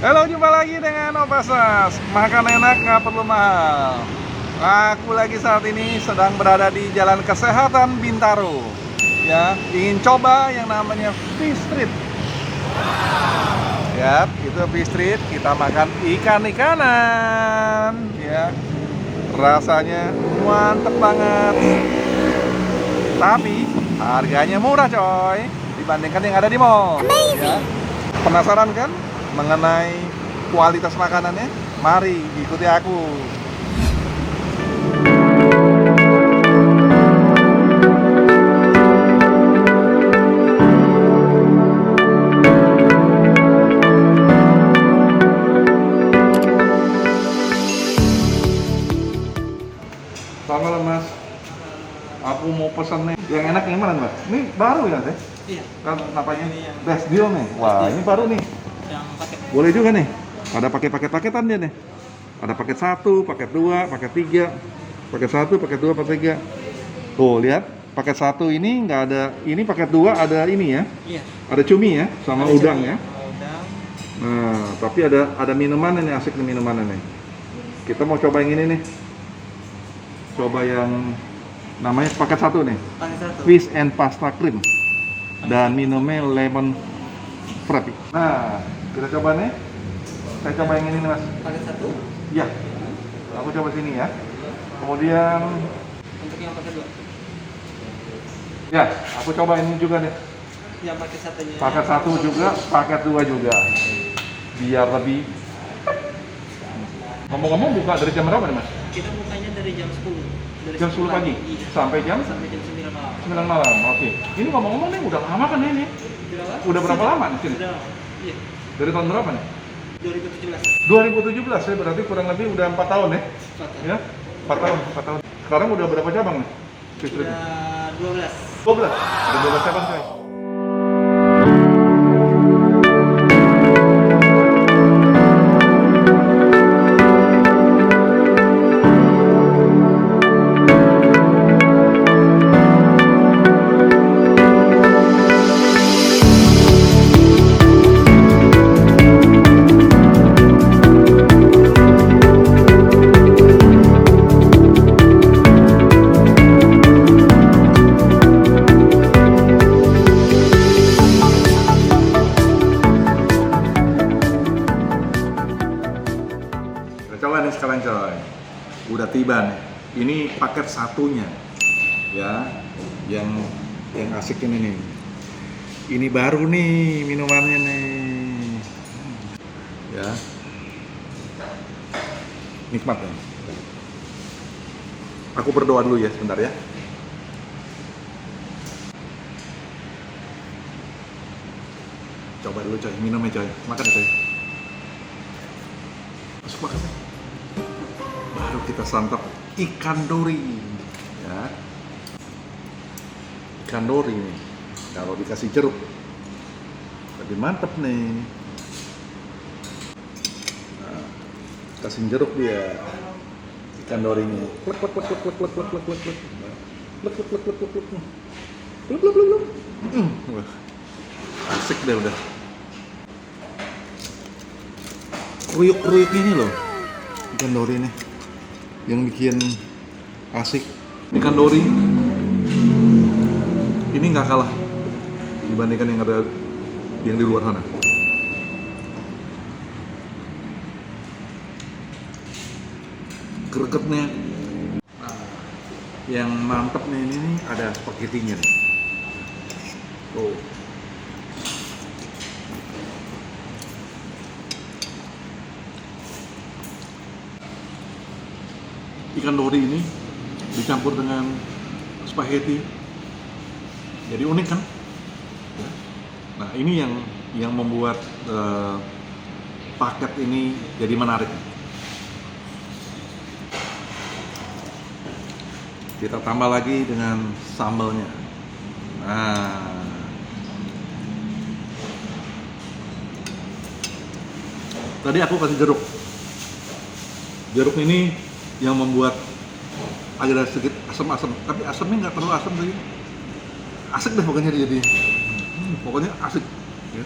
Halo, jumpa lagi dengan Opasas. Makan enak nggak perlu mahal. Aku lagi saat ini sedang berada di Jalan Kesehatan Bintaro. Ya, ingin coba yang namanya Fish Street. Ya, itu Fish Street. Kita makan ikan-ikanan. Ya, rasanya mantep banget. Tapi harganya murah coy, dibandingkan yang ada di mall. Ya. Penasaran kan mengenai kualitas makanannya? Mari ikuti aku. Selamat malam Mas. Aku mau pesan nih. Yang enak yang mana Mas? Ini baru ya Teh? Iya. Kan napanya Ini yang best deal nih. Wah, ini baru nih. yang paket. Boleh juga nih. Ada pakai paket-paketan dia nih. Ada paket 1, paket 2, paket 3. Paket 1, paket 2, paket 3. Tuh, lihat. Paket 1 ini nggak ada, ini paket 2 ada ini ya. Iya. Ada cumi ya, sama Ada udang cumi, ya. Udang. Nah, tapi ada minuman nih, asik nih minuman nih. Kita mau coba yang ini nih. Coba yang namanya paket 1 nih. Paket satu. Fish and pasta cream. Dan minumnya lemon frappe. Nah, kita coba nih. Saya coba yang ini nih Mas. Paket satu. Ya, aku coba sini ya. Kemudian, Untuk yang paket dua. ya, aku coba ini juga nih. Yang paket satunya. Paket 1 juga, paket 2 juga. Biar lebih. Ngomong-ngomong buka dari jam berapa nih Mas? Kita bukanya dari jam 10. Dari Jam 10 pagi? Iya. Sampai jam? Sampai jam 9 malam. 9 malam, oke. Ini ngomong-ngomong nih udah lama kan ini? Berapa? Udah berapa lama di sini? Sudah. Iya. Dari tahun berapa nih? 2017. 2017 ya, berarti kurang lebih udah 4 tahun ya? Paket. Ya, 4 tahun, 4 tahun. Sekarang udah berapa cabang nih? Fish Street? Sudah 12. 12? Ada 12 cabang coy. Coba nih sekalian coy, udah tiba nih. Ini paket satunya, ya, yang asik ini nih. Ini baru nih minumannya nih, ya. Nikmat ya. Aku berdoa dulu ya sebentar ya. Coba dulu coy, minumnya coy, makan ya coy. Masuk makan nih. Baru kita santap ikan dori ya. Ikan dori nih kalau dikasih jeruk lebih mantep nih. Nah, kasih jeruk dia ikan dorinya. Plek plek plek plek plek plek plek plek plek plek plek plek plek plek plek plek plek plek plek. Wah, asik deh udah. Kruyuk-kruyuknya ini loh ikan dori nih yang bikin asik. Ikan dori ini nggak kalah dibandingkan yang ada yang di luar sana. Gregetnya, nah, yang mantep nih ini nih ada spaghettinya nih. Oh. Ikan dori ini dicampur dengan spaghetti, jadi unik kan? Nah ini yang membuat paket ini jadi menarik. Kita tambah lagi dengan sambalnya. Nah, tadi aku kasih jeruk. Jeruk ini yang membuat agak sedikit asam-asam, tapi asamnya nggak terlalu asam sih. Asik deh pokoknya dia. Pokoknya asik. Ya.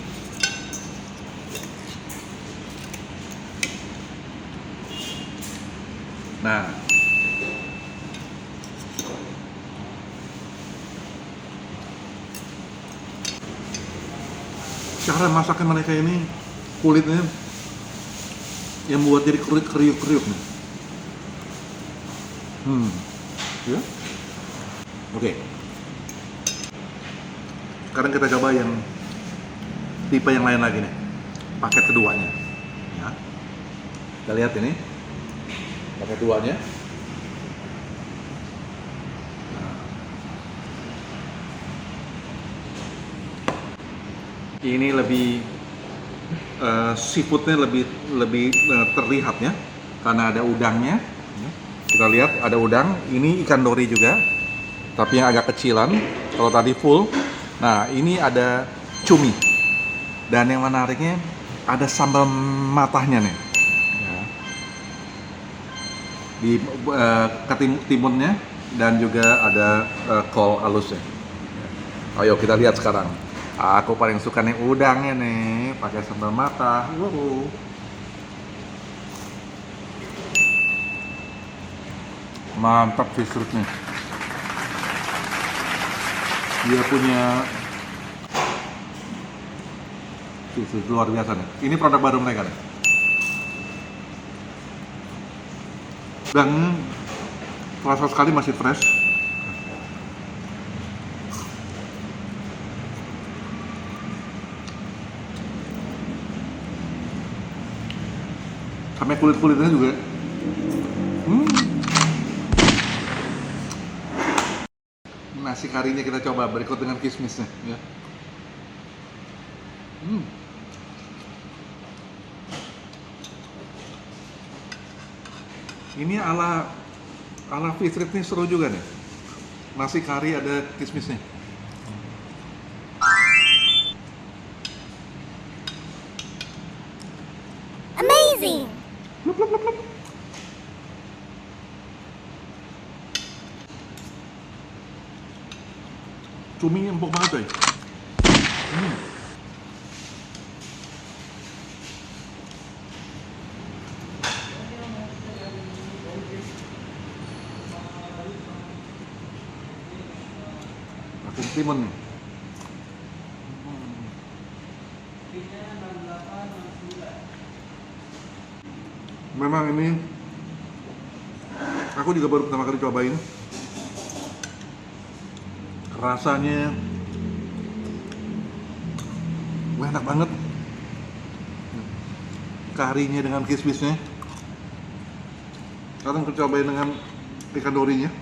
Nah, cara masaknya mereka ini kulitnya yang buat jadi kriuk-kriuk nih. Ya. Oke. Sekarang kita coba yang tipe yang lain lagi nih, paket keduanya. Ya. Kita lihat ini, paket keduanya. Ini lebih seafoodnya lebih terlihat ya, karena ada udangnya. Kita lihat ada udang. Ini ikan dori juga, tapi yang agak kecilan. Kalau tadi full. Nah, ini ada cumi. Dan yang menariknya ada sambal matahnya nih. Ya. Di ketimunnya dan juga ada kol halusnya. Ayo kita lihat sekarang. Aku paling suka nih udangnya nih, pakai sambal matah. Mantap fish root nih. Dia punya fish root luar biasa nih. Ini produk baru mereka nih. Dan terasa sekali masih fresh. Sampai kulit-kulitnya juga. Nasi karinya kita coba berikut dengan kismisnya ya. Ini ala fish root nih seru juga nih. Nasi kari ada kismisnya. Amazing! Cumi empuk banget coy. Pakai timun nih. Memang ini aku juga baru pertama kali cobain. Rasanya enak banget. Karinya dengan kismisnya. Sekarang kita cobain dengan ikan dorinya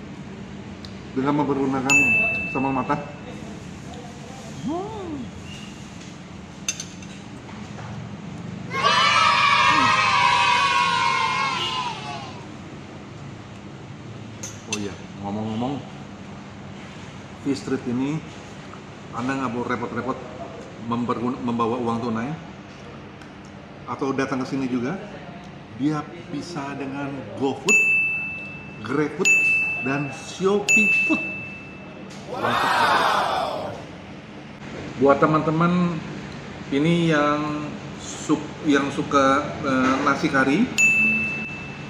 dengan mempergunakan sambal matah. Oh iya, ngomong-ngomong, fish street ini Anda nggak perlu repot-repot membawa uang tunai atau datang ke sini juga. Dia bisa dengan GoFood, GrabFood, dan Shopee Food. Buat teman-teman ini yang suka nasi kari,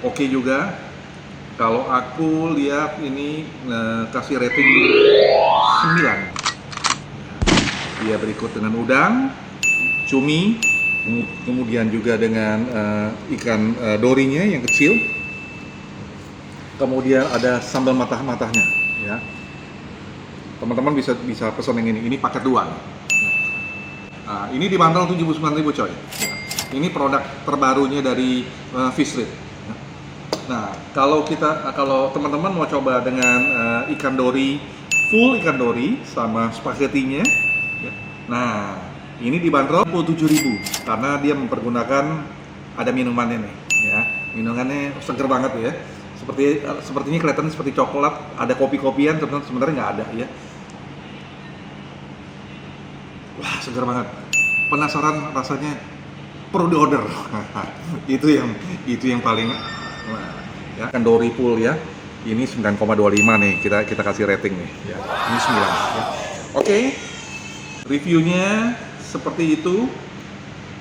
oke juga. Kalau aku lihat ini kasih rating 9. Dia berikut dengan udang, cumi, kemudian juga dengan ikan dorinya yang kecil. Kemudian ada sambal matah-matahnya, ya. Teman-teman bisa pesan yang ini. Ini paket 2. Nah, ini dibanderol 79.000 coy. Ini produk terbarunya dari Fish Street. Nah, kalau teman-teman mau coba dengan ikan dori, full ikan dori sama spaghettinya, ya. Nah, ini dibanderol 27.000 karena dia mempergunakan ada minumannya nih, ya. Minumannya seger banget ya. Sepertinya kelihatan seperti coklat, ada kopi-kopian, sebenarnya nggak ada ya. Wah, seger banget. Penasaran rasanya, perlu diorder. itu yang paling. Ya, ikan dori full ya. Ini 9,25 nih. Kita kasih rating nih. Ya. Ini 9 ya. Oke. Reviewnya seperti itu.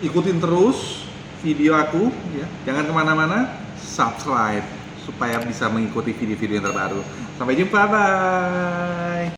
Ikutin terus video aku ya. Jangan kemana-mana. Subscribe, supaya bisa mengikuti video-video yang terbaru. Sampai jumpa, bye.